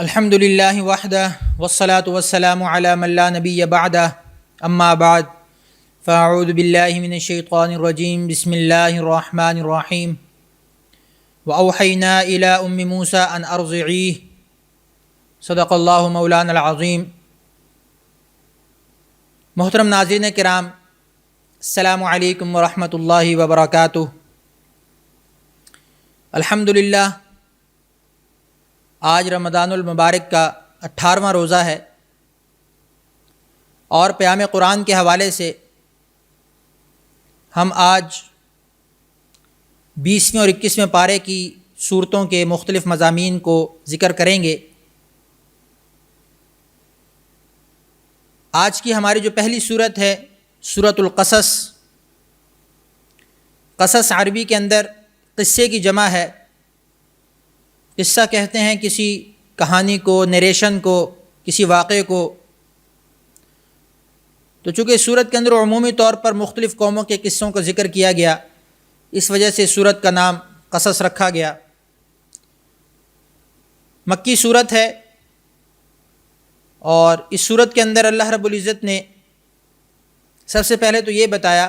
الحمد للہ وحدہ والصلاة والسلام علی من لا نبی بعدہ اما بعد فاعوذ باللہ من الشیطان الرجیم بسم اللہ الرحمن الرحیم وأوحینا الی ام موسیٰ ان ارضعیہ صدق اللہ مولانا العظیم۔ محترم ناظرین کرام، السلام علیکم ورحمۃ اللہ وبرکاتہ۔ الحمدللہ آج رمضان المبارک کا 18واں روزہ ہے اور پیام قرآن کے حوالے سے ہم آج 20ویں اور 21ویں پارے کی صورتوں کے مختلف مضامین کو ذکر کریں گے۔ آج کی ہماری جو پہلی صورت ہے سورۃ القصص۔ قصص عربی کے اندر قصے کی جمع ہے۔ قصہ کہتے ہیں کسی کہانی کو، نیریشن کو، کسی واقعے کو۔ تو چونکہ سورت کے اندر عمومی طور پر مختلف قوموں کے قصوں کا ذکر کیا گیا، اس وجہ سے سورت کا نام قصص رکھا گیا۔ مکی سورت ہے اور اس سورت کے اندر اللہ رب العزت نے سب سے پہلے تو یہ بتایا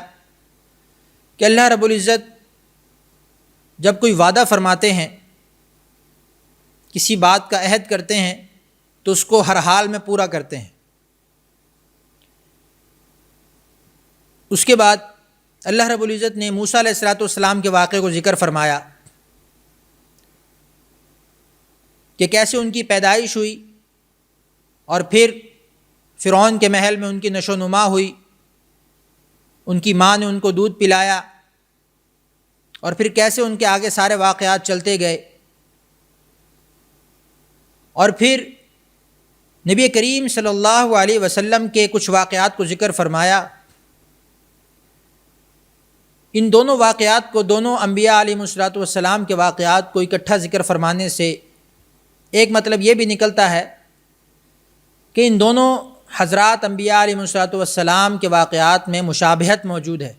کہ اللہ رب العزت جب کوئی وعدہ فرماتے ہیں، کسی بات کا عہد کرتے ہیں تو اس کو ہر حال میں پورا کرتے ہیں۔ اس کے بعد اللہ رب العزت نے موسیٰ علیہ السلام کے واقعے کو ذکر فرمایا کہ کیسے ان کی پیدائش ہوئی اور پھر فرعون کے محل میں ان کی نشو و نما ہوئی، ان کی ماں نے ان کو دودھ پلایا اور پھر کیسے ان کے آگے سارے واقعات چلتے گئے۔ اور پھر نبی کریم صلی اللہ علیہ وسلم کے کچھ واقعات کو ذکر فرمایا۔ ان دونوں واقعات کو، دونوں انبیاء علیہ السلام کے واقعات کو اکٹھا ذکر فرمانے سے ایک مطلب یہ بھی نکلتا ہے کہ ان دونوں حضرات انبیاء علیہ السلام کے واقعات میں مشابہت موجود ہے۔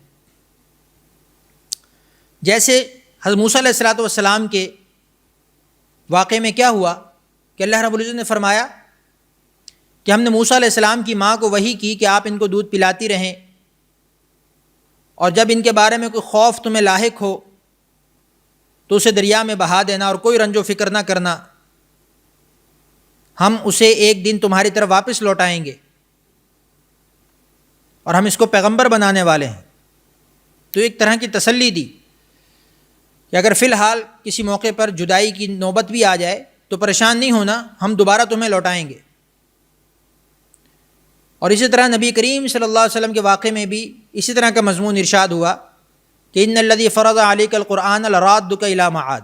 جیسے حضرت موسیٰ علیہ السلام کے واقعے میں کیا ہوا کہ اللہ رب العزت نے فرمایا کہ ہم نے موسیٰ علیہ السلام کی ماں کو وحی کی کہ آپ ان کو دودھ پلاتی رہیں، اور جب ان کے بارے میں کوئی خوف تمہیں لاحق ہو تو اسے دریا میں بہا دینا اور کوئی رنج و فکر نہ کرنا، ہم اسے ایک دن تمہاری طرف واپس لوٹائیں گے اور ہم اس کو پیغمبر بنانے والے ہیں۔ تو ایک طرح کی تسلی دی کہ اگر فی الحال کسی موقع پر جدائی کی نوبت بھی آ جائے تو پریشان نہیں ہونا، ہم دوبارہ تمہیں لوٹائیں گے۔ اور اسی طرح نبی کریم صلی اللہ علیہ وسلم کے واقعے میں بھی اسی طرح کا مضمون ارشاد ہوا کہ ان الذی فرض علیک القرآن لرادک الی معاد،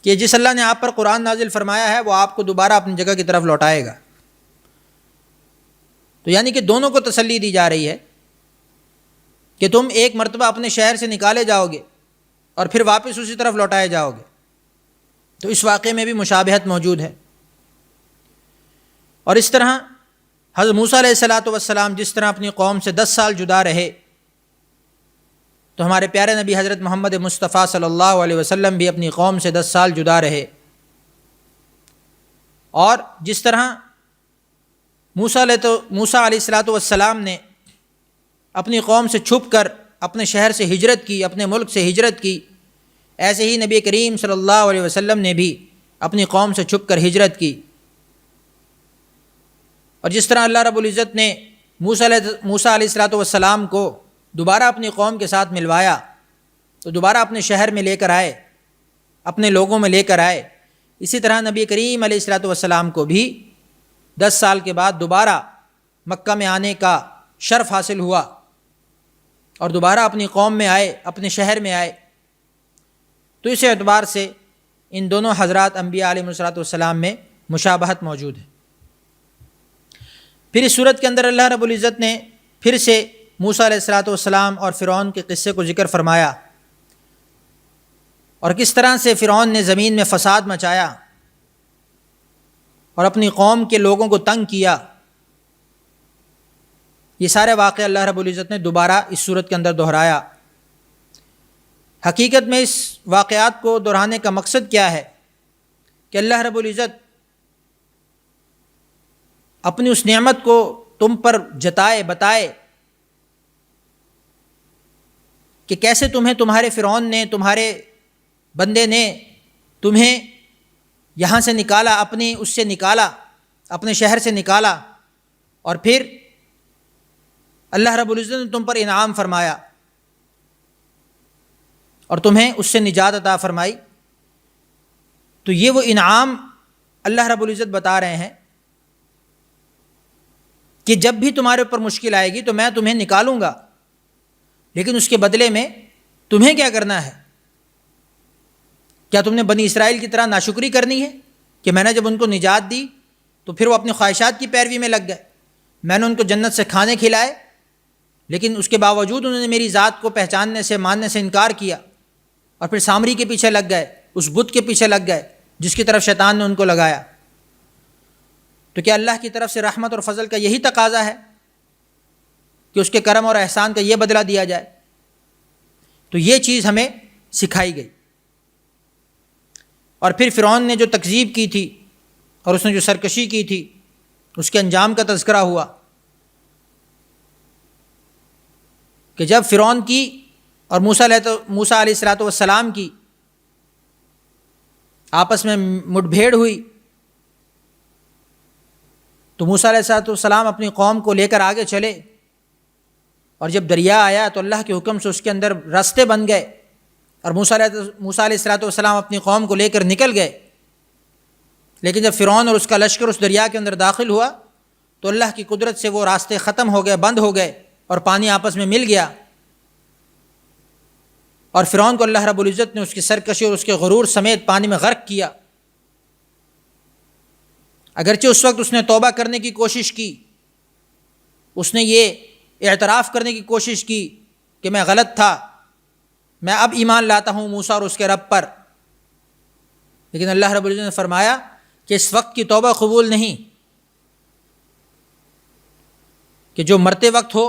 کہ جس اللہ نے آپ پر قرآن نازل فرمایا ہے وہ آپ کو دوبارہ اپنی جگہ کی طرف لوٹائے گا۔ تو یعنی کہ دونوں کو تسلی دی جا رہی ہے کہ تم ایک مرتبہ اپنے شہر سے نکالے جاؤ گے اور پھر واپس اسی طرف لوٹائے جاؤ گے۔ تو اس واقعے میں بھی مشابہت موجود ہے۔ اور اس طرح حضرت موسیٰ علیہ السلام جس طرح اپنی قوم سے 10 سال جدا رہے، تو ہمارے پیارے نبی حضرت محمد مصطفیٰ صلی اللہ علیہ وسلم بھی اپنی قوم سے 10 سال جدا رہے۔ اور جس طرح موسیٰ علیہ السلام نے اپنی قوم سے چھپ کر اپنے شہر سے ہجرت کی، اپنے ملک سے ہجرت کی، ایسے ہی نبی کریم صلی اللہ علیہ وسلم نے بھی اپنی قوم سے چھپ کر ہجرت کی۔ اور جس طرح اللہ رب العزت نے موسیٰ علیہ السلام کو دوبارہ اپنی قوم کے ساتھ ملوایا تو دوبارہ اپنے شہر میں لے کر آئے، اپنے لوگوں میں لے کر آئے، اسی طرح نبی کریم علیہ السلام کو بھی 10 سال کے بعد دوبارہ مکہ میں آنے کا شرف حاصل ہوا اور دوبارہ اپنی قوم میں آئے، اپنے شہر میں آئے۔ تو اس اعتبار سے ان دونوں حضرات انبیاء علیہ السلام میں مشابہت موجود ہے۔ پھر اس صورت کے اندر اللہ رب العزت نے پھر سے موسیٰ علیہ السلام اور فرعون کے قصے کو ذکر فرمایا اور کس طرح سے فرعون نے زمین میں فساد مچایا اور اپنی قوم کے لوگوں کو تنگ کیا۔ یہ سارے واقعے اللہ رب العزت نے دوبارہ اس صورت کے اندر دہرایا۔ حقیقت میں اس واقعات کو دہرانے کا مقصد کیا ہے کہ اللہ رب العزت اپنی اس نعمت کو تم پر جتائے، بتائے کہ کیسے تمہیں تمہارے فرعون نے، تمہارے بندے نے تمہیں یہاں سے نکالا، اپنی اس سے نکالا، اپنے شہر سے نکالا، اور پھر اللہ رب العزت نے تم پر انعام فرمایا اور تمہیں اس سے نجات عطا فرمائی۔ تو یہ وہ انعام اللہ رب العزت بتا رہے ہیں کہ جب بھی تمہارے اوپر مشکل آئے گی تو میں تمہیں نکالوں گا، لیکن اس کے بدلے میں تمہیں کیا کرنا ہے؟ کیا تم نے بنی اسرائیل کی طرح ناشکری کرنی ہے کہ میں نے جب ان کو نجات دی تو پھر وہ اپنی خواہشات کی پیروی میں لگ گئے؟ میں نے ان کو جنت سے کھانے کھلائے، لیکن اس کے باوجود انہوں نے میری ذات کو پہچاننے سے، ماننے سے انکار کیا، اور پھر سامری کے پیچھے لگ گئے، اس بت کے پیچھے لگ گئے جس کی طرف شیطان نے ان کو لگایا۔ تو کیا اللہ کی طرف سے رحمت اور فضل کا یہی تقاضا ہے کہ اس کے کرم اور احسان کا یہ بدلہ دیا جائے؟ تو یہ چیز ہمیں سکھائی گئی۔ اور پھر فرعون نے جو تکذیب کی تھی اور اس نے جو سرکشی کی تھی، اس کے انجام کا تذکرہ ہوا کہ جب فرعون کی اور موسیٰ علیہ السلام کی آپس میں مٹ بھیڑ ہوئی تو موسیٰ علیہ السلام اپنی قوم کو لے کر آگے چلے، اور جب دریا آیا تو اللہ کے حکم سے اس کے اندر راستے بن گئے، اور موسیٰ علیہ السلام اپنی قوم کو لے کر نکل گئے۔ لیکن جب فرعون اور اس کا لشکر اس دریا کے اندر داخل ہوا تو اللہ کی قدرت سے وہ راستے ختم ہو گئے، بند ہو گئے، اور پانی آپس میں مل گیا، اور فرعون کو اللہ رب العزت نے اس کی سرکشی اور اس کے غرور سمیت پانی میں غرق کیا۔ اگرچہ اس وقت اس نے توبہ کرنے کی کوشش کی، اس نے یہ اعتراف کرنے کی کوشش کی کہ میں غلط تھا، میں اب ایمان لاتا ہوں موسیٰ اور اس کے رب پر، لیکن اللہ رب العزت نے فرمایا کہ اس وقت کی توبہ قبول نہیں، کہ جو مرتے وقت ہو،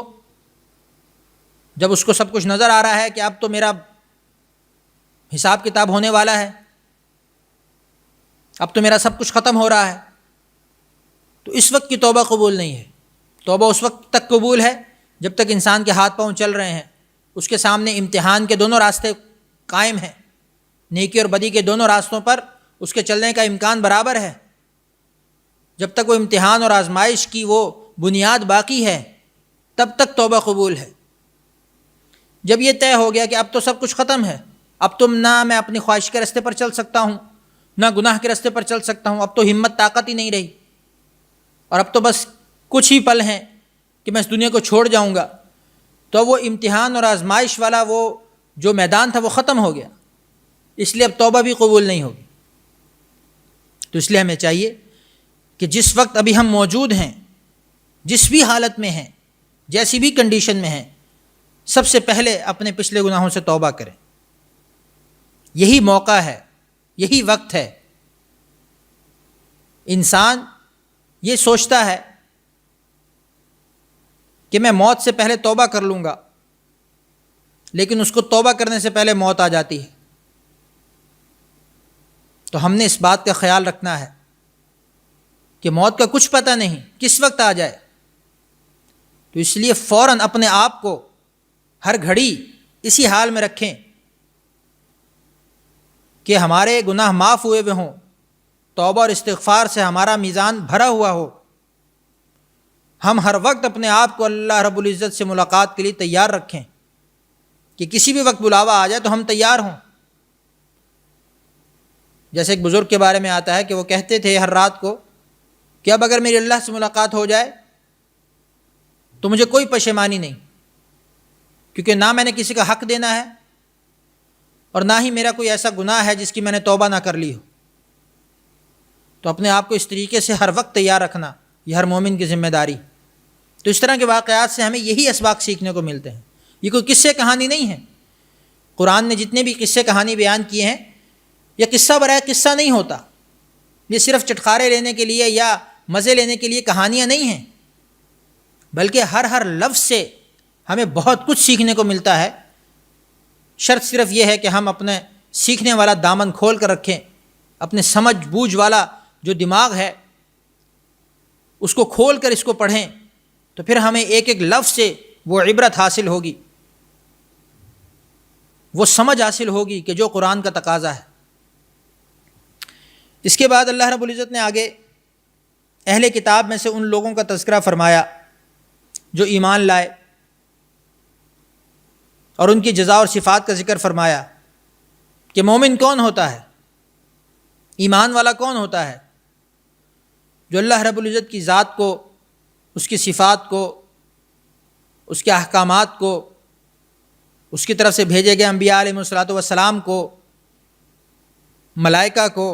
جب اس کو سب کچھ نظر آ رہا ہے کہ اب تو میرا حساب کتاب ہونے والا ہے، اب تو میرا سب کچھ ختم ہو رہا ہے، تو اس وقت کی توبہ قبول نہیں ہے۔ توبہ اس وقت تک قبول ہے جب تک انسان کے ہاتھ پاؤں چل رہے ہیں، اس کے سامنے امتحان کے دونوں راستے قائم ہیں، نیکی اور بدی کے دونوں راستوں پر اس کے چلنے کا امکان برابر ہے۔ جب تک وہ امتحان اور آزمائش کی وہ بنیاد باقی ہے تب تک توبہ قبول ہے۔ جب یہ طے ہو گیا کہ اب تو سب کچھ ختم ہے، اب تو نہ میں اپنی خواہش کے راستے پر چل سکتا ہوں، نہ گناہ کے راستے پر چل سکتا ہوں، اب تو ہمت طاقت ہی نہیں رہی، اور اب تو بس کچھ ہی پل ہیں کہ میں اس دنیا کو چھوڑ جاؤں گا، تو وہ امتحان اور آزمائش والا وہ جو میدان تھا وہ ختم ہو گیا، اس لیے اب توبہ بھی قبول نہیں ہوگی۔ تو اس لیے ہمیں چاہیے کہ جس وقت ابھی ہم موجود ہیں، جس بھی حالت میں ہیں، جیسی بھی کنڈیشن میں ہیں، سب سے پہلے اپنے پچھلے گناہوں سے توبہ کریں۔ یہی موقع ہے، یہی وقت ہے۔ انسان یہ سوچتا ہے کہ میں موت سے پہلے توبہ کر لوں گا، لیکن اس کو توبہ کرنے سے پہلے موت آ جاتی ہے۔ تو ہم نے اس بات کا خیال رکھنا ہے کہ موت کا کچھ پتہ نہیں کس وقت آ جائے، تو اس لیے فوراً اپنے آپ کو ہر گھڑی اسی حال میں رکھیں کہ ہمارے گناہ معاف ہوئے ہوئے ہوں، توبہ اور استغفار سے ہمارا میزان بھرا ہوا ہو، ہم ہر وقت اپنے آپ کو اللہ رب العزت سے ملاقات کے لیے تیار رکھیں کہ کسی بھی وقت بلاوا آ جائے تو ہم تیار ہوں۔ جیسے ایک بزرگ کے بارے میں آتا ہے کہ وہ کہتے تھے ہر رات کو کہ اب اگر میری اللہ سے ملاقات ہو جائے تو مجھے کوئی پشیمانی نہیں، کیونکہ نہ میں نے کسی کا حق دینا ہے اور نہ ہی میرا کوئی ایسا گناہ ہے جس کی میں نے توبہ نہ کر لی ہو۔ تو اپنے آپ کو اس طریقے سے ہر وقت تیار رکھنا یہ ہر مومن کی ذمہ داری۔ تو اس طرح کے واقعات سے ہمیں یہی اسباق سیکھنے کو ملتے ہیں۔ یہ کوئی قصے کہانی نہیں ہے۔ قرآن نے جتنے بھی قصے کہانی بیان کیے ہیں، یہ قصہ برائے قصہ نہیں ہوتا، یہ صرف چٹخارے لینے کے لیے یا مزے لینے کے لیے کہانیاں نہیں ہیں، بلکہ ہر لفظ سے ہمیں بہت کچھ سیکھنے کو ملتا ہے۔ شرط صرف یہ ہے کہ ہم اپنے سیکھنے والا دامن کھول کر رکھیں اپنے سمجھ بوجھ والا جو دماغ ہے اس کو کھول کر اس کو پڑھیں تو پھر ہمیں ایک ایک لفظ سے وہ عبرت حاصل ہوگی، وہ سمجھ حاصل ہوگی کہ جو قرآن کا تقاضا ہے۔ اس کے بعد اللہ رب العزت نے آگے اہل کتاب میں سے ان لوگوں کا تذکرہ فرمایا جو ایمان لائے، اور ان کی جزا اور صفات کا ذکر فرمایا کہ مومن کون ہوتا ہے، ایمان والا کون ہوتا ہے، جو اللہ رب العزت کی ذات کو، اس کی صفات کو، اس کے احکامات کو، اس کی طرف سے بھیجے گئے انبیاء علیہ الصلوۃ والسلام کو، ملائکہ کو،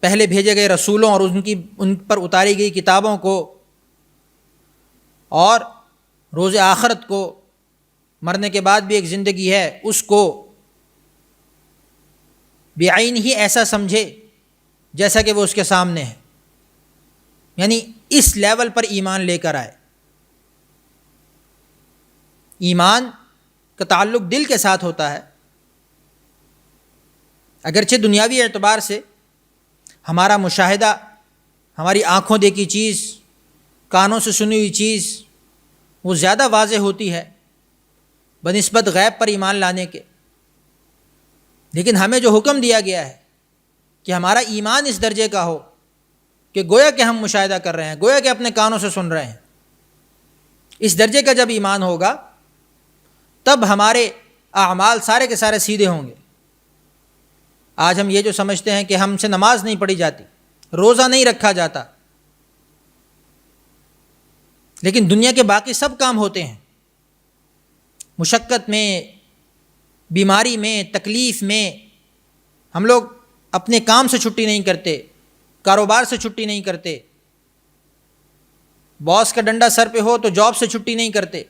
پہلے بھیجے گئے رسولوں اور ان پر اتاری گئی کتابوں کو، اور روز آخرت کو، مرنے کے بعد بھی ایک زندگی ہے اس کو بعین ہی ایسا سمجھے جیسا کہ وہ اس کے سامنے ہے، یعنی اس لیول پر ایمان لے کر آئے۔ ایمان کا تعلق دل کے ساتھ ہوتا ہے، اگرچہ دنیاوی اعتبار سے ہمارا مشاہدہ، ہماری آنکھوں دیکھی چیز، کانوں سے سنی ہوئی چیز وہ زیادہ واضح ہوتی ہے بنسبت غیب پر ایمان لانے کے، لیکن ہمیں جو حکم دیا گیا ہے کہ ہمارا ایمان اس درجے کا ہو کہ گویا کہ ہم مشاہدہ کر رہے ہیں، گویا کہ اپنے کانوں سے سن رہے ہیں، اس درجے کا جب ایمان ہوگا تب ہمارے اعمال سارے کے سارے سیدھے ہوں گے۔ آج ہم یہ جو سمجھتے ہیں کہ ہم سے نماز نہیں پڑھی جاتی، روزہ نہیں رکھا جاتا، لیکن دنیا کے باقی سب کام ہوتے ہیں، مشقت میں، بیماری میں، تکلیف میں، ہم لوگ اپنے کام سے چھٹی نہیں کرتے، کاروبار سے چھٹی نہیں کرتے، باس کا ڈنڈا سر پہ ہو تو جاب سے چھٹی نہیں کرتے،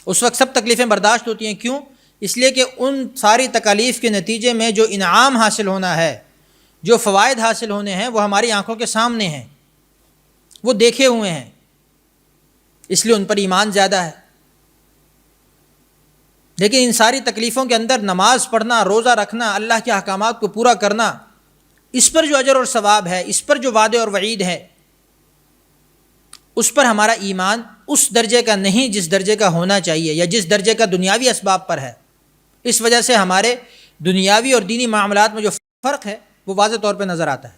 اس وقت سب تکلیفیں برداشت ہوتی ہیں۔ کیوں؟ اس لیے کہ ان ساری تکالیف کے نتیجے میں جو انعام حاصل ہونا ہے، جو فوائد حاصل ہونے ہیں، وہ ہماری آنکھوں کے سامنے ہیں، وہ دیکھے ہوئے ہیں، اس لیے ان پر ایمان زیادہ ہے۔ لیکن ان ساری تکلیفوں کے اندر نماز پڑھنا، روزہ رکھنا، اللہ کے احکامات کو پورا کرنا، اس پر جو اجر اور ثواب ہے، اس پر جو وعدے اور وعید ہے، اس پر ہمارا ایمان اس درجے کا نہیں جس درجے کا ہونا چاہیے، یا جس درجے کا دنیاوی اسباب پر ہے۔ اس وجہ سے ہمارے دنیاوی اور دینی معاملات میں جو فرق ہے وہ واضح طور پہ نظر آتا ہے۔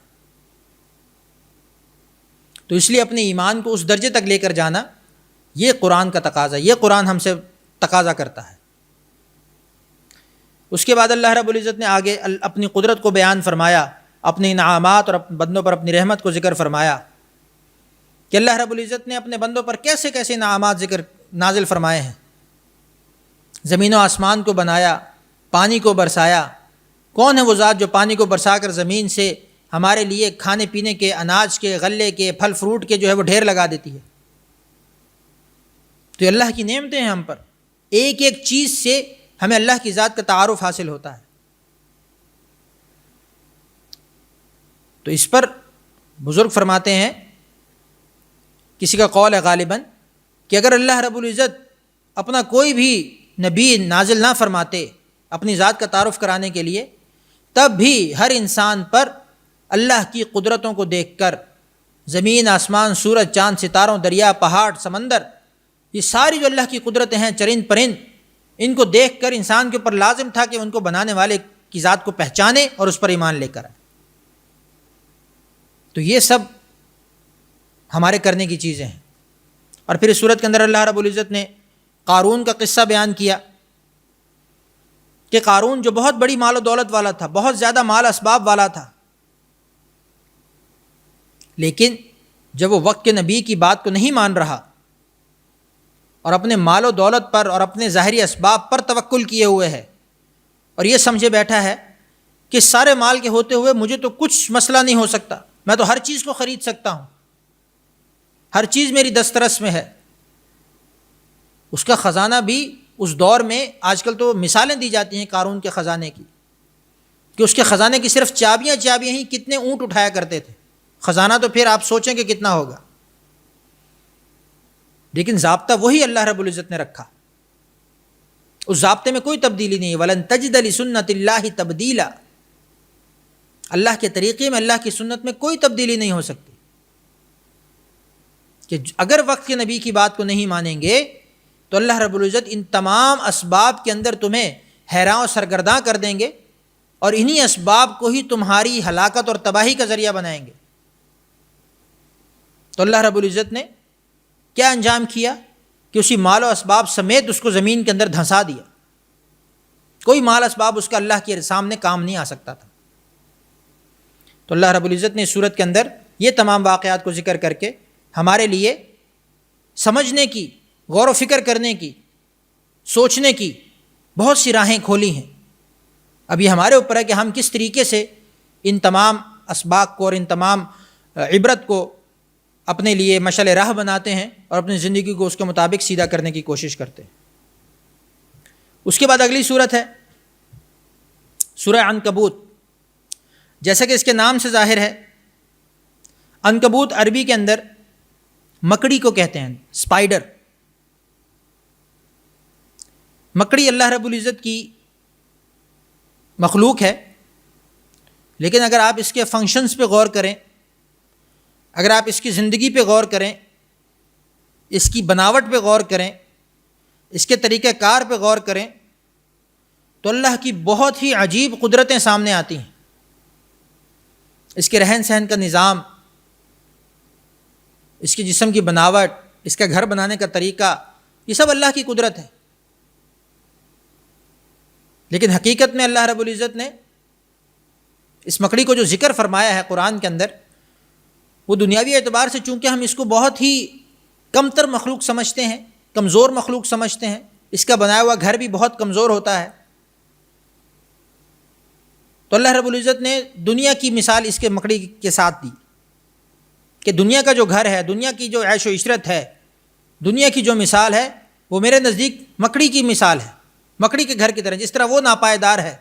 تو اس لیے اپنے ایمان کو اس درجے تک لے کر جانا یہ قرآن کا تقاضا، یہ قرآن ہم سے تقاضا کرتا ہے۔ اس کے بعد اللہ رب العزت نے آگے اپنی قدرت کو بیان فرمایا، اپنے انعامات اور بندوں پر اپنی رحمت کو ذکر فرمایا کہ اللہ رب العزت نے اپنے بندوں پر کیسے کیسے انعامات ذکر نازل فرمائے ہیں۔ زمین و آسمان کو بنایا، پانی کو برسایا۔ کون ہے وہ ذات جو پانی کو برسا کر زمین سے ہمارے لیے کھانے پینے کے، اناج کے، غلے کے، پھل فروٹ کے جو ہے وہ ڈھیر لگا دیتی ہے؟ تو اللہ کی نعمتیں ہیں ہم پر، ایک ایک چیز سے ہمیں اللہ کی ذات کا تعارف حاصل ہوتا ہے۔ تو اس پر بزرگ فرماتے ہیں، کسی کا قول ہے غالباً کہ اگر اللہ رب العزت اپنا کوئی بھی نبی نازل نہ فرماتے اپنی ذات کا تعارف کرانے کے لیے، تب بھی ہر انسان پر اللہ کی قدرتوں کو دیکھ کر، زمین، آسمان، سورج، چاند، ستاروں، دریا، پہاڑ، سمندر، یہ ساری جو اللہ کی قدرتیں ہیں، چرند پرند، ان کو دیکھ کر انسان کے اوپر لازم تھا کہ ان کو بنانے والے کی ذات کو پہچانے اور اس پر ایمان لے کر آئے۔ تو یہ سب ہمارے کرنے کی چیزیں ہیں۔ اور پھر اس صورت کے اندر اللہ رب العزت نے قارون کا قصہ بیان کیا کہ قارون جو بہت بڑی مال و دولت والا تھا، بہت زیادہ مال اسباب والا تھا، لیکن جب وہ وقت کے نبی کی بات کو نہیں مان رہا اور اپنے مال و دولت پر اور اپنے ظاہری اسباب پر توکل کیے ہوئے ہے، اور یہ سمجھے بیٹھا ہے کہ سارے مال کے ہوتے ہوئے مجھے تو کچھ مسئلہ نہیں ہو سکتا، میں تو ہر چیز کو خرید سکتا ہوں، ہر چیز میری دسترس میں ہے۔ اس کا خزانہ بھی اس دور میں، آج کل تو مثالیں دی جاتی ہیں قارون کے خزانے کی، کہ اس کے خزانے کی صرف چابیاں ہی کتنے اونٹ اٹھایا کرتے تھے، خزانہ تو پھر آپ سوچیں کہ کتنا ہوگا، لیکن ضابطہ وہی اللہ رب العزت نے رکھا، اس ضابطے میں کوئی تبدیلی نہیں ہے۔ وَلَن تَجِدَ لِسُنَّتِ اللَّهِ تَبْدِيلًا، اللہ کے طریقے میں، اللہ کی سنت میں کوئی تبدیلی نہیں ہو سکتی کہ اگر وقت کے نبی کی بات کو نہیں مانیں گے تو اللہ رب العزت ان تمام اسباب کے اندر تمہیں حیراں و سرگرداں کر دیں گے اور انہی اسباب کو ہی تمہاری ہلاکت اور تباہی کا ذریعہ بنائیں گے۔ تو اللہ رب العزت نے کیا انجام کیا کہ اسی مال و اسباب سمیت اس کو زمین کے اندر دھنسا دیا۔ کوئی مال اسباب اس کا اللہ کے سامنے کام نہیں آ سکتا تھا۔ تو اللہ رب العزت نے اس صورت کے اندر یہ تمام واقعات کو ذکر کر کے ہمارے لیے سمجھنے کی، غور و فکر کرنے کی، سوچنے کی بہت سی راہیں کھولی ہیں۔ اب یہ ہمارے اوپر ہے کہ ہم کس طریقے سے ان تمام اسباق کو اور ان تمام عبرت کو اپنے لیے مشعل راہ بناتے ہیں اور اپنی زندگی کو اس کے مطابق سیدھا کرنے کی کوشش کرتے ہیں۔ اس کے بعد اگلی صورت ہے سورہ عنکبوت۔ جیسا کہ اس کے نام سے ظاہر ہے، عنکبوت عربی کے اندر مکڑی کو کہتے ہیں، اسپائڈر۔ مکڑی اللہ رب العزت کی مخلوق ہے، لیکن اگر آپ اس کے فنکشنز پہ غور کریں، اگر آپ اس کی زندگی پہ غور کریں، اس کی بناوٹ پہ غور کریں، اس کے طریقہ کار پہ غور کریں، تو اللہ کی بہت ہی عجیب قدرتیں سامنے آتی ہیں۔ اس کے رہن سہن کا نظام، اس کی جسم کی بناوٹ، اس کا گھر بنانے کا طریقہ، یہ سب اللہ کی قدرت ہے۔ لیکن حقیقت میں اللہ رب العزت نے اس مکڑی کو جو ذکر فرمایا ہے قرآن کے اندر، وہ دنیاوی اعتبار سے چونکہ ہم اس کو بہت ہی کم تر مخلوق سمجھتے ہیں، کمزور مخلوق سمجھتے ہیں، اس کا بنایا ہوا گھر بھی بہت کمزور ہوتا ہے، تو اللہ رب العزت نے دنیا کی مثال اس کے مکڑی کے ساتھ دی کہ دنیا کا جو گھر ہے، دنیا کی جو عیش و عشرت ہے، دنیا کی جو مثال ہے وہ میرے نزدیک مکڑی کی مثال ہے، مکڑی کے گھر کی طرح۔ جس طرح وہ ناپائیدار ہے،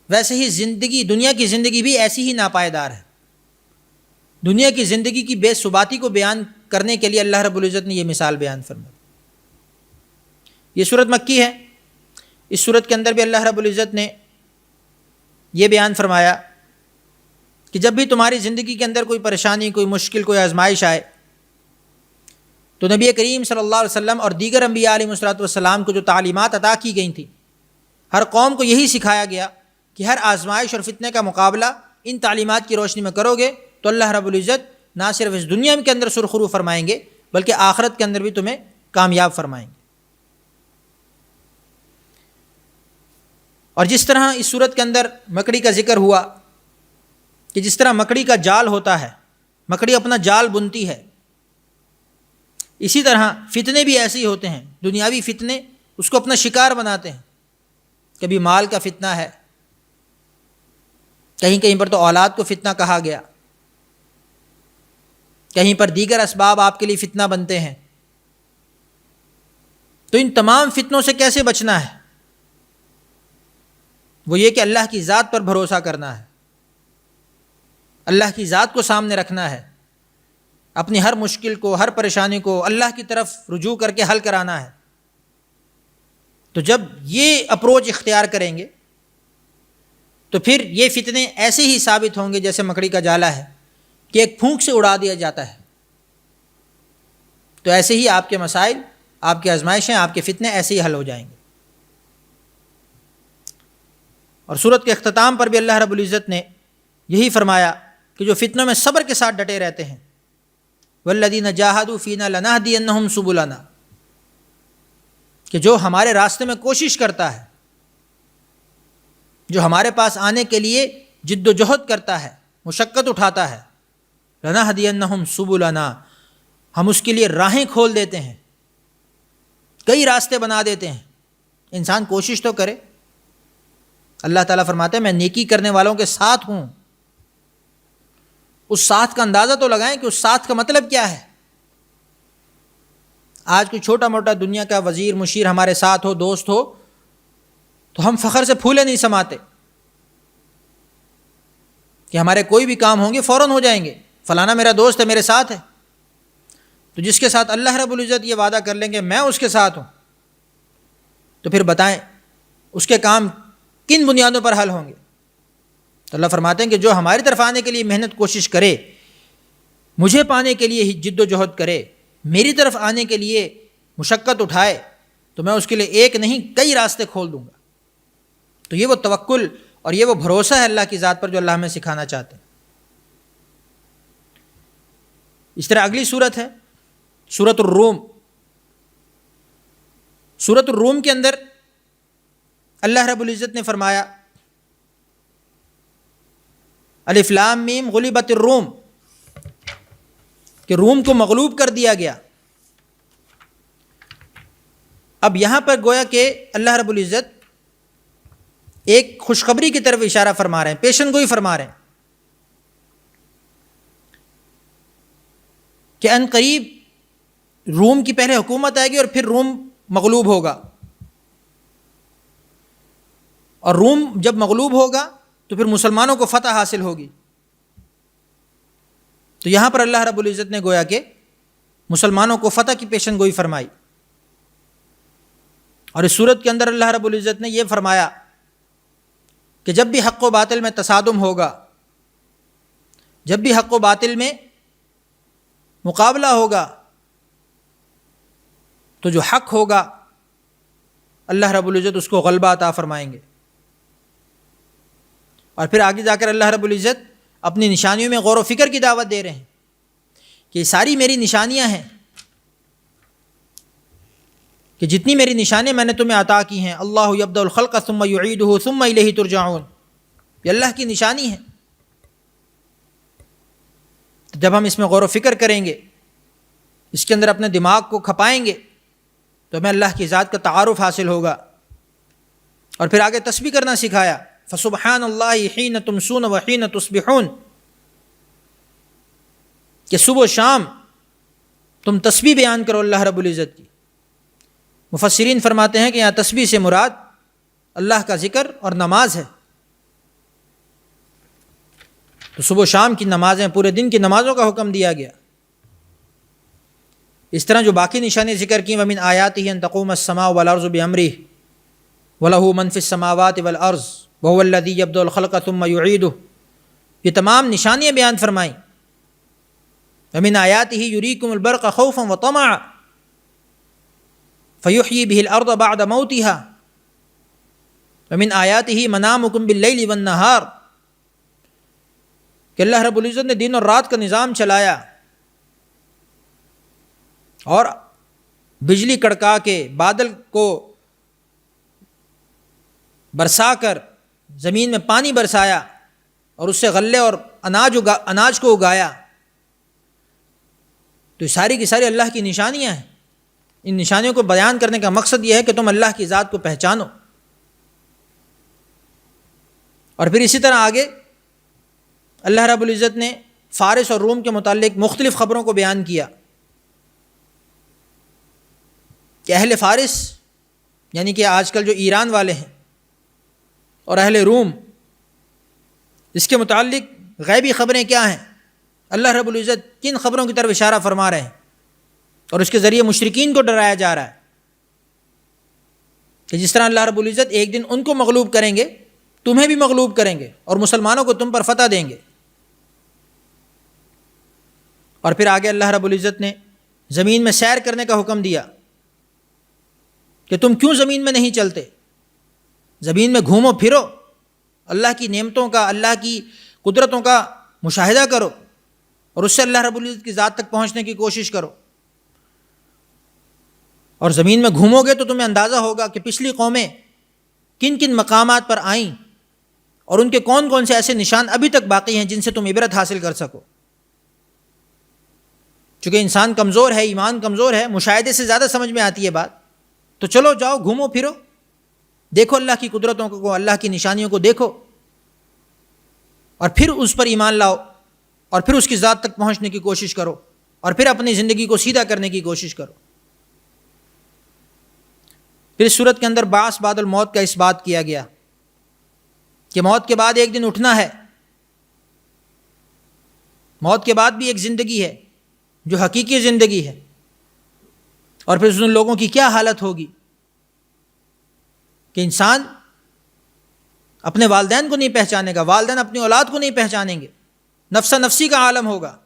ویسے ہی زندگی، دنیا کی زندگی بھی ایسی ہی ناپائیدار ہے۔ دنیا کی زندگی کی بے ثباتی کو بیان کرنے کے لیے اللہ رب العزت نے یہ مثال بیان فرمائی۔ یہ سورت مکی ہے۔ اس سورت کے اندر بھی اللہ رب العزت نے یہ بیان فرمایا کہ جب بھی تمہاری زندگی کے اندر کوئی پریشانی، کوئی مشکل، کوئی آزمائش آئے تو نبی کریم صلی اللہ علیہ وسلم اور دیگر انبیاء علیہ الصلوۃ والسلام کو جو تعلیمات عطا کی گئی تھیں، ہر قوم کو یہی سکھایا گیا کہ ہر آزمائش اور فتنے کا مقابلہ ان تعلیمات کی روشنی میں کرو گے تو اللہ رب العزت نہ صرف اس دنیا کے اندر سرخرو فرمائیں گے بلکہ آخرت کے اندر بھی تمہیں کامیاب فرمائیں گے۔ اور جس طرح اس صورت کے اندر مکڑی کا ذکر ہوا کہ جس طرح مکڑی کا جال ہوتا ہے، مکڑی اپنا جال بنتی ہے، اسی طرح فتنے بھی ایسے ہی ہوتے ہیں۔ دنیاوی فتنے اس کو اپنا شکار بناتے ہیں۔ کبھی مال کا فتنہ ہے، کہیں کہیں پر تو اولاد کو فتنہ کہا گیا، کہیں پر دیگر اسباب آپ کے لیے فتنہ بنتے ہیں۔ تو ان تمام فتنوں سے کیسے بچنا ہے؟ وہ یہ کہ اللہ کی ذات پر بھروسہ کرنا ہے، اللہ کی ذات کو سامنے رکھنا ہے، اپنی ہر مشکل کو، ہر پریشانی کو اللہ کی طرف رجوع کر کے حل کرانا ہے۔ تو جب یہ اپروچ اختیار کریں گے تو پھر یہ فتنے ایسے ہی ثابت ہوں گے جیسے مکڑی کا جالا ہے کہ ایک پھونک سے اڑا دیا جاتا ہے۔ تو ایسے ہی آپ کے مسائل، آپ کی آزمائشیں، آپ کے فتنے ایسے ہی حل ہو جائیں گے۔ اور سورت کے اختتام پر بھی اللہ رب العزت نے یہی فرمایا کہ جو فتنوں میں صبر کے ساتھ ڈٹے رہتے ہیں، والذین جاہدوا فینا لنہدینہم سبلنا، کہ جو ہمارے راستے میں کوشش کرتا ہے، جو ہمارے پاس آنے کے لیے جد و جہد کرتا ہے، مشقت اٹھاتا ہے، لنہدینہم سبلنا، ہم اس کے لیے راہیں کھول دیتے ہیں، کئی راستے بنا دیتے ہیں۔ انسان کوشش تو کرے۔ اللہ تعالیٰ فرماتے ہیں میں نیکی کرنے والوں کے ساتھ ہوں۔ اس ساتھ کا اندازہ تو لگائیں کہ اس ساتھ کا مطلب کیا ہے۔ آج کوئی چھوٹا موٹا دنیا کا وزیر مشیر ہمارے ساتھ ہو، دوست ہو، تو ہم فخر سے پھولے نہیں سماتے کہ ہمارے کوئی بھی کام ہوں گے فوراً ہو جائیں گے، فلانا میرا دوست ہے، میرے ساتھ ہے۔ تو جس کے ساتھ اللہ رب العزت یہ وعدہ کر لیں گے میں اس کے ساتھ ہوں، تو پھر بتائیں اس کے کام کن بنیادوں پر حل ہوں گے؟ تو اللہ فرماتے ہیں کہ جو ہماری طرف آنے کے لیے محنت کوشش کرے، مجھے پانے کے لیے جد و جہد کرے، میری طرف آنے کے لیے مشقت اٹھائے، تو میں اس کے لیے ایک نہیں کئی راستے کھول دوں گا۔ تو یہ وہ توکل اور یہ وہ بھروسہ ہے اللہ کی ذات پر جو اللہ ہمیں سکھانا چاہتے ہیں۔ اس طرح اگلی صورت ہے سورۃ الروم۔ سورۃ الروم کے اندر اللہ رب العزت نے فرمایا الف لام میم غلبت الروم، کہ روم کو مغلوب کر دیا گیا۔ اب یہاں پر گویا کہ اللہ رب العزت ایک خوشخبری کی طرف اشارہ فرما رہے ہیں، پیشن گوئی فرما رہے ہیں کہ ان قریب روم کی پہلے حکومت آئے گی اور پھر روم مغلوب ہوگا، اور روم جب مغلوب ہوگا تو پھر مسلمانوں کو فتح حاصل ہوگی۔ تو یہاں پر اللہ رب العزت نے گویا کہ مسلمانوں کو فتح کی پیشن گوئی فرمائی، اور اس صورت کے اندر اللہ رب العزت نے یہ فرمایا کہ جب بھی حق و باطل میں تصادم ہوگا، جب بھی حق و باطل میں مقابلہ ہوگا، تو جو حق ہوگا اللہ رب العزت اس کو غلبہ عطا فرمائیں گے۔ اور پھر آگے جا کر اللہ رب العزت اپنی نشانیوں میں غور و فکر کی دعوت دے رہے ہیں کہ یہ ساری میری نشانیاں ہیں، کہ جتنی میری نشانیاں میں نے تمہیں عطا کی ہیں، اللہ یبدأ الخلق ثم یعیدہ ثم الیہ ترجعون، یہ اللہ کی نشانی ہے۔ تو جب ہم اس میں غور و فکر کریں گے، اس کے اندر اپنے دماغ کو کھپائیں گے، تو ہمیں اللہ کی ذات کا تعارف حاصل ہوگا۔ اور پھر آگے تسبیح کرنا سکھایا، فسبحان اللہ حین تمسون وحین تصبحون، کہ صبح و شام تم تسبیح بیان کرو اللہ رب العزت کی۔ مفسرین فرماتے ہیں کہ یہاں تسبیح سے مراد اللہ کا ذکر اور نماز ہے۔ تو صبح و شام کی نمازیں، پورے دن کی نمازوں کا حکم دیا گیا۔ اس طرح جو باقی نشانیں ذکر کی، وَمِنْ آیَاتِهِ أَن تَقُومَ السَّمَاءُ وَالْأَرْضُ بِأَمْرِهِ وَلَهُ مَنْ فِي السَّمَاوَاتِ وَالْأَرْضِ وَهُوَ الَّذِي يَبْدَأُ الْخَلْقَ ثُمَّ يُعِيدُهُ، یہ تمام نشانیاں بیان فرمائیں۔ وَمِنْ آیَاتِهِ يُرِيكُمُ الْبَرْقَ خَوْفًا وَطَمَعًا فَيُحْيِي بِهِ الْأَرْضَ بَعْدَ مَوْتِهَا وَمِنْ آیَاتِهِ مَنَامُكُمْ بِاللَّيْلِ وَالنَّهَارِ، کہ اللہ رب العزت نے دن اور رات کا نظام چلایا، اور بجلی کڑکا کے بادل کو برسا کر زمین میں پانی برسایا، اور اس سے غلے اور اناج کو اگایا۔ تو یہ ساری کی ساری اللہ کی نشانیاں ہیں۔ ان نشانیوں کو بیان کرنے کا مقصد یہ ہے کہ تم اللہ کی ذات کو پہچانو۔ اور پھر اسی طرح آگے اللہ رب العزت نے فارس اور روم کے متعلق مختلف خبروں کو بیان کیا کہ اہل فارس، یعنی کہ آج کل جو ایران والے ہیں، اور اہل روم، اس کے متعلق غیبی خبریں کیا ہیں، اللہ رب العزت کن خبروں کی طرف اشارہ فرما رہے ہیں، اور اس کے ذریعے مشرکین کو ڈرایا جا رہا ہے کہ جس طرح اللہ رب العزت ایک دن ان کو مغلوب کریں گے، تمہیں بھی مغلوب کریں گے، اور مسلمانوں کو تم پر فتح دیں گے۔ اور پھر آگے اللہ رب العزت نے زمین میں سیر کرنے کا حکم دیا کہ تم کیوں زمین میں نہیں چلتے، زمین میں گھومو پھرو، اللہ کی نعمتوں کا، اللہ کی قدرتوں کا مشاہدہ کرو، اور اس سے اللہ رب العزت کی ذات تک پہنچنے کی کوشش کرو۔ اور زمین میں گھومو گے تو تمہیں اندازہ ہوگا کہ پچھلی قومیں کن کن مقامات پر آئیں، اور ان کے کون کون سے ایسے نشان ابھی تک باقی ہیں جن سے تم عبرت حاصل کر سکو۔ چونکہ انسان کمزور ہے، ایمان کمزور ہے، مشاہدے سے زیادہ سمجھ میں آتی ہے بات، تو چلو جاؤ، گھومو پھرو، دیکھو اللہ کی قدرتوں کو، اللہ کی نشانیوں کو دیکھو، اور پھر اس پر ایمان لاؤ، اور پھر اس کی ذات تک پہنچنے کی کوشش کرو، اور پھر اپنی زندگی کو سیدھا کرنے کی کوشش کرو۔ پھر اس صورت کے اندر بعث بعد الموت کا اس بات کیا گیا کہ موت کے بعد ایک دن اٹھنا ہے، موت کے بعد بھی ایک زندگی ہے جو حقیقی زندگی ہے، اور پھر ان لوگوں کی کیا حالت ہوگی کہ انسان اپنے والدین کو نہیں پہچانے گا، والدین اپنی اولاد کو نہیں پہچانیں گے، نفسا نفسی کا عالم ہوگا،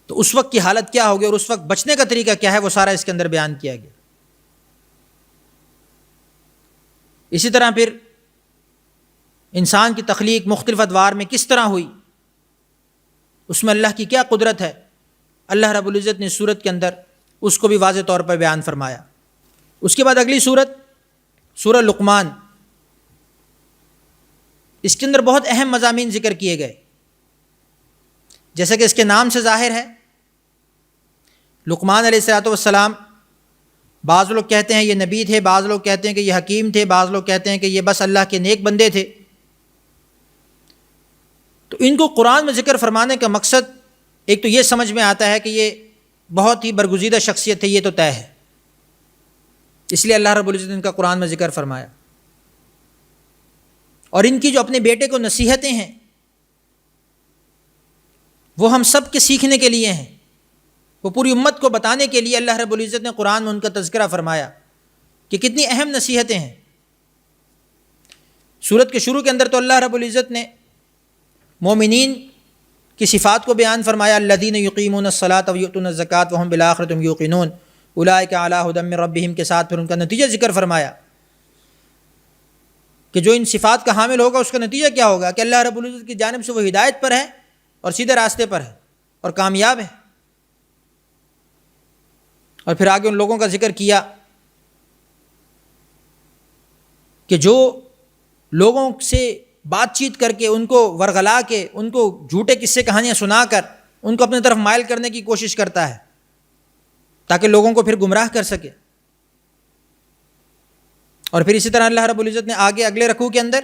تو اس وقت کی حالت کیا ہوگی اور اس وقت بچنے کا طریقہ کیا ہے، وہ سارا اس کے اندر بیان کیا گیا۔ اسی طرح پھر انسان کی تخلیق مختلف ادوار میں کس طرح ہوئی، اس میں اللہ کی کیا قدرت ہے، اللہ رب العزت نے سورت کے اندر اس کو بھی واضح طور پر بیان فرمایا۔ اس کے بعد اگلی سورت سورہ لقمان، اس کے اندر بہت اہم مضامین ذکر کیے گئے، جیسا کہ اس کے نام سے ظاہر ہے۔ لقمان علیہ الصلوۃ والسلام، بعض لوگ کہتے ہیں یہ نبی تھے، بعض لوگ کہتے ہیں کہ یہ حکیم تھے، بعض لوگ کہتے ہیں کہ یہ بس اللہ کے نیک بندے تھے۔ تو ان کو قرآن میں ذکر فرمانے کا مقصد ایک تو یہ سمجھ میں آتا ہے کہ یہ بہت ہی برگزیدہ شخصیت ہے، یہ تو طے ہے، اس لیے اللہ رب العزت نے ان کا قرآن میں ذکر فرمایا۔ اور ان کی جو اپنے بیٹے کو نصیحتیں ہیں وہ ہم سب کے سیکھنے کے لیے ہیں، وہ پوری امت کو بتانے کے لیے اللہ رب العزت نے قرآن میں ان کا تذکرہ فرمایا کہ کتنی اہم نصیحتیں ہیں۔ سورت کے شروع کے اندر تو اللہ رب العزت نے مومنین کی صفات کو بیان فرمایا، الذین یقیمون الصلاۃ ویؤتون الزکاۃ وہم بالآخرۃ ہم یوقنون اولئک علی ھدی من ربہم کے ساتھ پھر ان کا نتیجہ ذکر فرمایا کہ جو ان صفات کا حامل ہوگا اس کا نتیجہ کیا ہوگا، کہ اللہ رب العزت کی جانب سے وہ ہدایت پر ہے اور سیدھے راستے پر ہے اور کامیاب ہے۔ اور پھر آگے ان لوگوں کا ذکر کیا کہ جو لوگوں سے بات چیت کر کے، ان کو ورغلا کے، ان کو جھوٹے قصے کہانیاں سنا کر ان کو اپنے طرف مائل کرنے کی کوشش کرتا ہے تاکہ لوگوں کو پھر گمراہ کر سکے۔ اور پھر اسی طرح اللہ رب العزت نے آگے اگلے رکوع کے اندر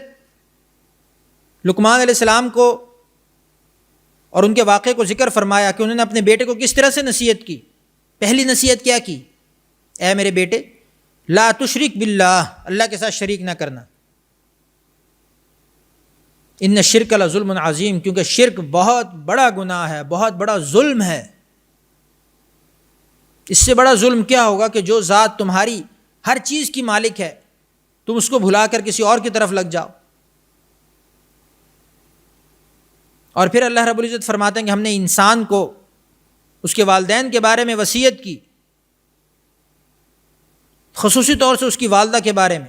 لقمان علیہ السلام کو اور ان کے واقعے کو ذکر فرمایا کہ انہوں نے اپنے بیٹے کو کس طرح سے نصیحت کی۔ پہلی نصیحت کیا کی، اے میرے بیٹے لا تشرک باللہ، اللہ کے ساتھ شریک نہ کرنا، ان الشرک لظلم عظیم، کیونکہ شرک بہت بڑا گناہ ہے، بہت بڑا ظلم ہے۔ اس سے بڑا ظلم کیا ہوگا کہ جو ذات تمہاری ہر چیز کی مالک ہے تم اس کو بھلا کر کسی اور کی طرف لگ جاؤ۔ اور پھر اللہ رب العزت فرماتے ہیں کہ ہم نے انسان کو اس کے والدین کے بارے میں وصیت کی، خصوصی طور سے اس کی والدہ کے بارے میں،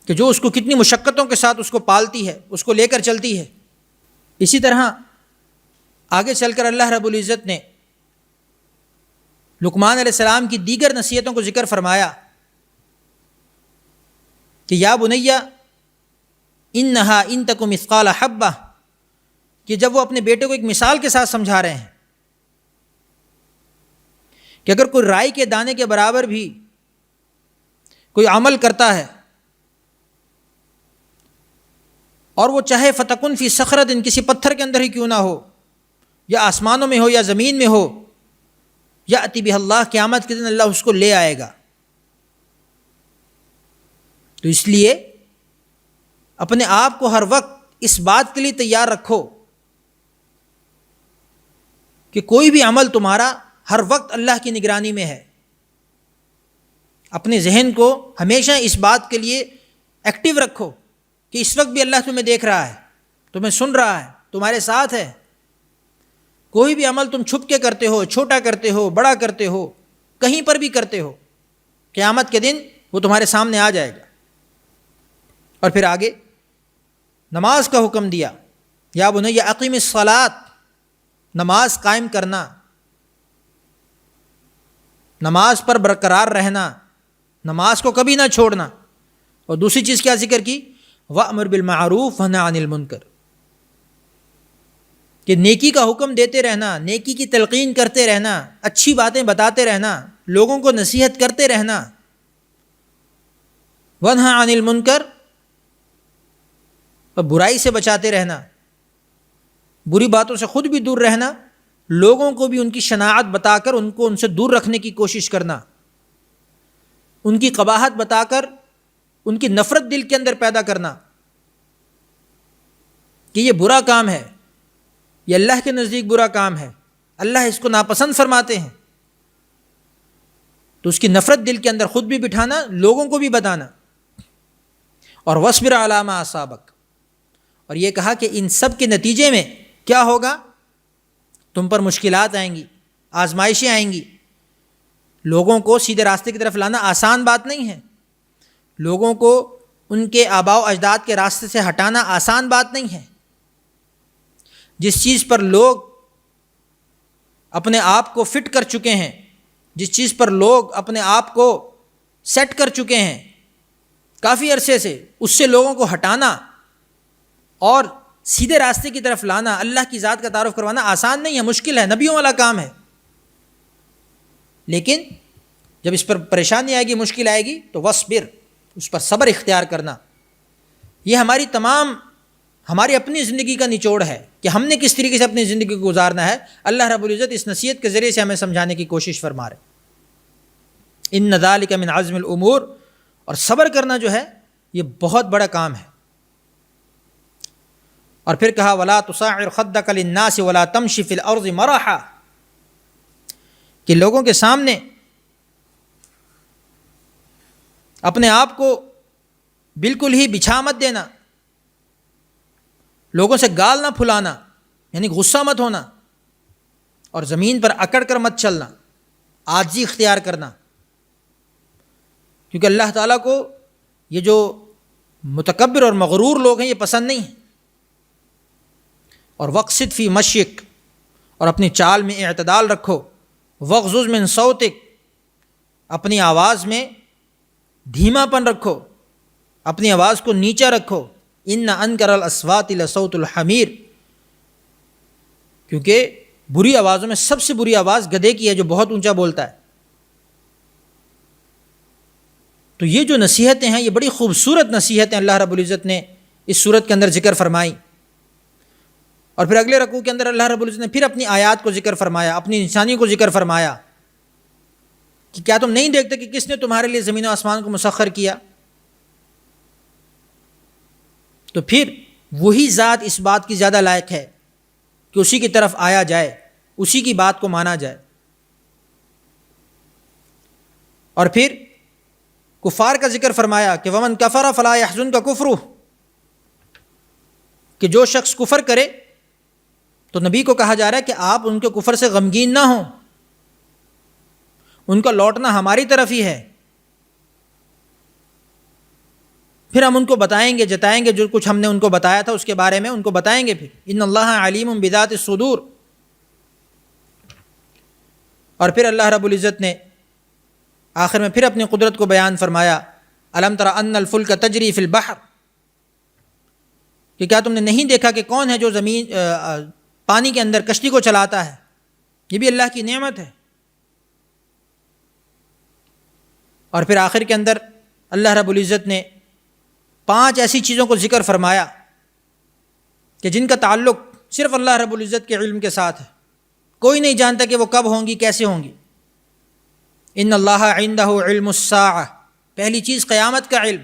کہ جو اس کو کتنی مشقتوں کے ساتھ اس کو پالتی ہے، اس کو لے کر چلتی ہے۔ اسی طرح آگے چل کر اللہ رب العزت نے لقمان علیہ السلام کی دیگر نصیحتوں کو ذکر فرمایا کہ یا بنیا انہا ان تک مثقال حبہ، کہ جب وہ اپنے بیٹے کو ایک مثال کے ساتھ سمجھا رہے ہیں کہ اگر کوئی رائی کے دانے کے برابر بھی کوئی عمل کرتا ہے اور وہ چاہے فتکن فی صخرۃ، کسی پتھر کے اندر ہی کیوں نہ ہو، یا آسمانوں میں ہو یا زمین میں ہو، یأتی بہ اللہ، قیامت کے دن اللہ اس کو لے آئے گا۔ تو اس لیے اپنے آپ کو ہر وقت اس بات کے لیے تیار رکھو کہ کوئی بھی عمل تمہارا ہر وقت اللہ کی نگرانی میں ہے۔ اپنے ذہن کو ہمیشہ اس بات کے لیے ایکٹیو رکھو کہ اس وقت بھی اللہ تمہیں دیکھ رہا ہے، تمہیں سن رہا ہے، تمہارے ساتھ ہے۔ کوئی بھی عمل تم چھپ کے کرتے ہو، چھوٹا کرتے ہو، بڑا کرتے ہو، کہیں پر بھی کرتے ہو، قیامت کے دن وہ تمہارے سامنے آ جائے گا۔ اور پھر آگے نماز کا حکم دیا، یا بنی اقیم الصلاۃ، نماز قائم کرنا، نماز پر برقرار رہنا، نماز کو کبھی نہ چھوڑنا۔ اور دوسری چیز کیا ذکر کی، وَأْمُرْ بِالْمَعْرُوفِ وَانْهَ عَنِ الْمُنْكَرِ، کہ نیکی کا حکم دیتے رہنا، نیکی کی تلقین کرتے رہنا، اچھی باتیں بتاتے رہنا، لوگوں کو نصیحت کرتے رہنا۔ وَانْهَ عَنِ الْمُنْكَرِ، اور برائی سے بچاتے رہنا، بری باتوں سے خود بھی دور رہنا، لوگوں کو بھی ان کی شناعت بتا کر ان کو ان سے دور رکھنے کی کوشش کرنا، ان کی قباحت بتا کر ان کی نفرت دل کے اندر پیدا کرنا کہ یہ برا کام ہے، یہ اللہ کے نزدیک برا کام ہے، اللہ اس کو ناپسند فرماتے ہیں۔ تو اس کی نفرت دل کے اندر خود بھی بٹھانا، لوگوں کو بھی بتانا. اور وَاصْبِرْ عَلَىٰ مَا أَصَابَكَ، اور یہ کہا کہ ان سب کے نتیجے میں کیا ہوگا؟ تم پر مشکلات آئیں گی، آزمائشیں آئیں گی. لوگوں کو سیدھے راستے کی طرف لانا آسان بات نہیں ہے. لوگوں کو ان کے آباء و اجداد کے راستے سے ہٹانا آسان بات نہیں ہے. جس چیز پر لوگ اپنے آپ کو فٹ کر چکے ہیں، جس چیز پر لوگ اپنے آپ کو سیٹ کر چکے ہیں کافی عرصے سے، اس سے لوگوں کو ہٹانا اور سیدھے راستے کی طرف لانا، اللہ کی ذات کا تعارف کروانا آسان نہیں ہے، مشکل ہے، نبیوں والا کام ہے. لیکن جب اس پر پریشانی آئے گی، مشکل آئے گی، تو وصبر، اس پر صبر اختیار کرنا. یہ ہماری اپنی زندگی کا نچوڑ ہے کہ ہم نے کس طریقے سے اپنی زندگی کو گزارنا ہے. اللہ رب العزت اس نصیحت کے ذریعے سے ہمیں سمجھانے کی کوشش فرما رہے. ان ذالک من عزم الامور، اور صبر کرنا جو ہے یہ بہت بڑا کام ہے. اور پھر کہا ولا تصاعر خدک للناس ولا تمشی فی الارض مرحا، کہ لوگوں کے سامنے اپنے آپ کو بالکل ہی بچھا مت دینا، لوگوں سے گال نہ پھلانا، یعنی غصہ مت ہونا، اور زمین پر اکڑ کر مت چلنا، عاجزی اختیار کرنا. کیونکہ اللہ تعالیٰ کو یہ جو متکبر اور مغرور لوگ ہیں یہ پسند نہیں ہیں. اور وقصد فی مشیک، اور اپنی چال میں اعتدال رکھو. وغضض من صوتک، اپنی آواز میں دھیما پن رکھو، اپنی آواز کو نیچا رکھو. ان انکر الاصوات لصوت الحمیر، کیونکہ بری آوازوں میں سب سے بری آواز گدھے کی ہے جو بہت اونچا بولتا ہے. تو یہ جو نصیحتیں ہیں یہ بڑی خوبصورت نصیحتیں اللہ رب العزت نے اس صورت کے اندر ذکر فرمائی. اور پھر اگلے رکوع کے اندر اللہ رب العزت نے پھر اپنی آیات کو ذکر فرمایا، اپنی نشانی کو ذکر فرمایا کہ کیا تم نہیں دیکھتے کہ کس نے تمہارے لیے زمین و آسمان کو مسخر کیا. تو پھر وہی ذات اس بات کی زیادہ لائق ہے کہ اسی کی طرف آیا جائے، اسی کی بات کو مانا جائے. اور پھر کفار کا ذکر فرمایا کہ ومن کفر فلا يحزنک کفرہ، کہ جو شخص کفر کرے تو نبی کو کہا جا رہا ہے کہ آپ ان کے کفر سے غمگین نہ ہوں، ان کا لوٹنا ہماری طرف ہی ہے. پھر ہم ان کو بتائیں گے، جتائیں گے جو کچھ ہم نے ان کو بتایا تھا اس کے بارے میں ان کو بتائیں گے. پھر ان اللہ علیم بذات الصدور. اور پھر اللہ رب العزت نے آخر میں پھر اپنی قدرت کو بیان فرمایا. الم تر ان الفلک تجری فی البحر، کہ کیا تم نے نہیں دیکھا کہ کون ہے جو پانی کے اندر کشتی کو چلاتا ہے. یہ بھی اللہ کی نعمت ہے. اور پھر آخر کے اندر اللہ رب العزت نے 5 ایسی چیزوں کو ذکر فرمایا کہ جن کا تعلق صرف اللہ رب العزت کے علم کے ساتھ ہے، کوئی نہیں جانتا کہ وہ کب ہوں گی، کیسے ہوں گی. ان اللہ عندہ علم الساعہ، پہلی چیز قیامت کا علم،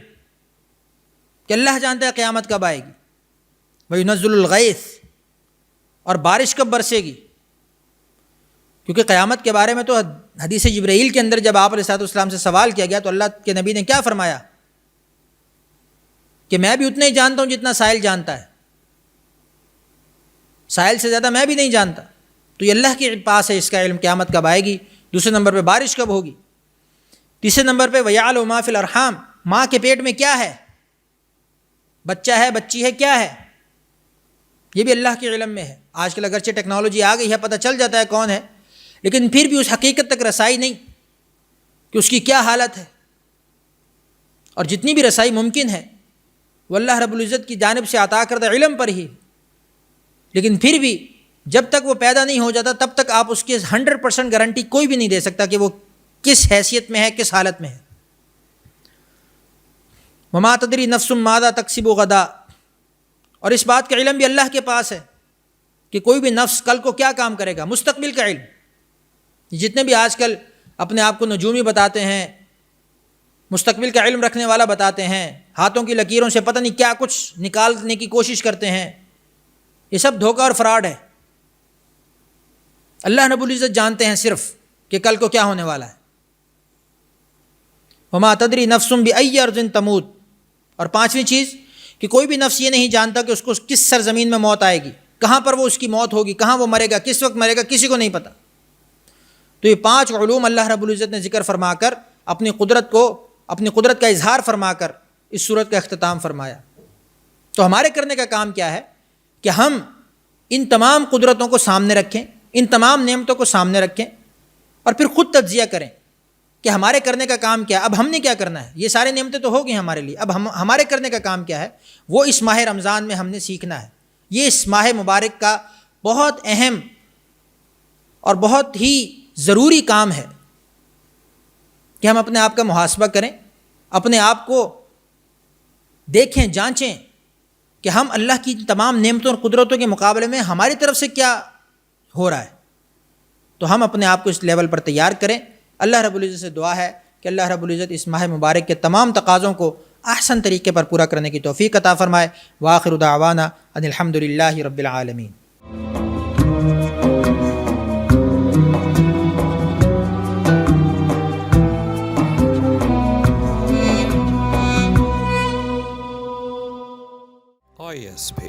کہ اللہ جانتا ہے قیامت کب آئے گی. وینزل الغیث، اور بارش کب برسے گی. کیونکہ قیامت کے بارے میں تو حدیث جبرائیل کے اندر جب آپ علیہ السلام سے سوال کیا گیا تو اللہ کے نبی نے کیا فرمایا کہ میں بھی اتنا ہی جانتا ہوں جتنا سائل جانتا ہے، سائل سے زیادہ میں بھی نہیں جانتا. تو یہ اللہ کے پاس ہے اس کا علم قیامت کب آئے گی. دوسرے نمبر پہ بارش کب ہوگی. تیسرے نمبر پہ وَيَعْلَمُ مَا فِي الْأَرْحَامِ، ماں کے پیٹ میں کیا ہے، بچہ ہے بچی ہے کیا ہے، یہ بھی اللہ کے علم میں ہے. آج کل اگرچہ ٹیکنالوجی آ گئی ہے، پتہ چل جاتا ہے کون ہے، لیکن پھر بھی اس حقیقت تک رسائی نہیں کہ اس کی کیا حالت ہے. اور جتنی بھی رسائی ممکن ہے وہ اللہ رب العزت کی جانب سے عطا کردہ علم پر ہی، لیکن پھر بھی جب تک وہ پیدا نہیں ہو جاتا تب تک آپ اس کی 100% گارنٹی کوئی بھی نہیں دے سکتا کہ وہ کس حیثیت میں ہے، کس حالت میں ہے. وما تدری نفس ماذا تکسب غدا، اور اس بات کا علم بھی اللہ کے پاس ہے کہ کوئی بھی نفس کل کو کیا کام کرے گا. مستقبل کا علم، جتنے بھی آج کل اپنے آپ کو نجومی بتاتے ہیں، مستقبل کا علم رکھنے والا بتاتے ہیں، ہاتھوں کی لکیروں سے پتہ نہیں کیا کچھ نکالنے کی کوشش کرتے ہیں، یہ سب دھوکہ اور فراڈ ہے. اللہ رب العزت جانتے ہیں صرف کہ کل کو کیا ہونے والا ہے. وما تدری نفس بأی ارض تموت، اور پانچویں چیز کہ کوئی بھی نفس یہ نہیں جانتا کہ اس کو کس سرزمین میں موت آئے گی، کہاں پر وہ اس کی موت ہوگی، کہاں وہ مرے گا، کس وقت مرے گا، کسی کو نہیں پتہ۔ تو یہ 5 علوم اللہ رب العزت نے ذکر فرما کر اپنی قدرت کا اظہار فرما کر اس صورت کا اختتام فرمایا۔ تو ہمارے کرنے کا کام کیا ہے کہ ہم ان تمام قدرتوں کو سامنے رکھیں، ان تمام نعمتوں کو سامنے رکھیں، اور پھر خود تجزیہ کریں کہ ہمارے کرنے کا کام کیا ہے، اب ہم نے کیا کرنا ہے۔ یہ سارے نعمتیں تو ہو گئی ہمارے لیے، اب ہمارے کرنے کا کام کیا ہے، وہ اس ماہ رمضان میں ہم نے سیکھنا ہے۔ یہ اس ماہ مبارک کا بہت اہم اور بہت ہی ضروری کام ہے کہ ہم اپنے آپ کا محاسبہ کریں، اپنے آپ کو دیکھیں، جانچیں کہ ہم اللہ کی تمام نعمتوں اور قدرتوں کے مقابلے میں ہماری طرف سے کیا ہو رہا ہے۔ تو ہم اپنے آپ کو اس لیول پر تیار کریں۔ اللہ رب العزت سے دعا ہے کہ اللہ رب العزت اس ماہ مبارک کے تمام تقاضوں کو احسن طریقے پر پورا کرنے کی توفیق عطا فرمائے۔ وآخر دعوانا ان الحمد للہ رب العالمین۔ ISP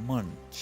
Munch